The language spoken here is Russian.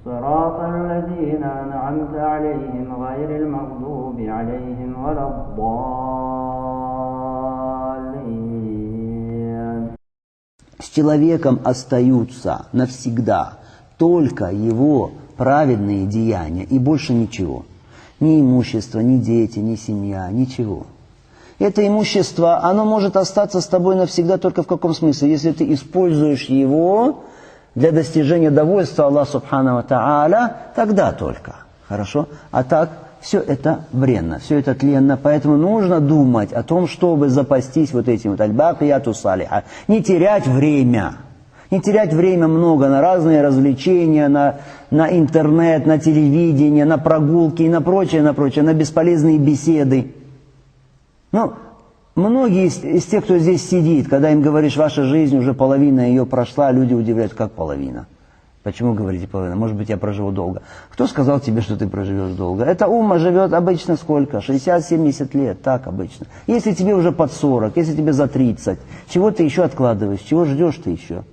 صراط الذين أنعمت عليهم غير المغضوب عليهم ولا الضالين. С человеком остаются навсегда только его праведные деяния и больше ничего. Ни имущество, ни дети, ни семья, ничего. Это имущество, оно может остаться с тобой навсегда только в каком смысле? Если ты используешь его для достижения довольства Аллаха Субхану ва Тааля, тогда только. Хорошо? А так, все это бренно, все это тленно. Поэтому нужно думать о том, чтобы запастись вот этим вот аль-бакияту салиха. Не терять время. Не терять время много на разные развлечения, на интернет, на телевидение, на прогулки и на прочее, на бесполезные беседы. Ну, многие из тех, кто здесь сидит, когда им говоришь, ваша жизнь уже половина ее прошла, люди удивляются, как половина. Почему говорите половина? Может быть, я проживу долго. Кто сказал тебе, что ты проживешь долго? Эта умма живет обычно сколько? 60-70 лет, так обычно. Если тебе уже под 40, если тебе за 30, чего ты еще откладываешь, чего ждешь ты еще?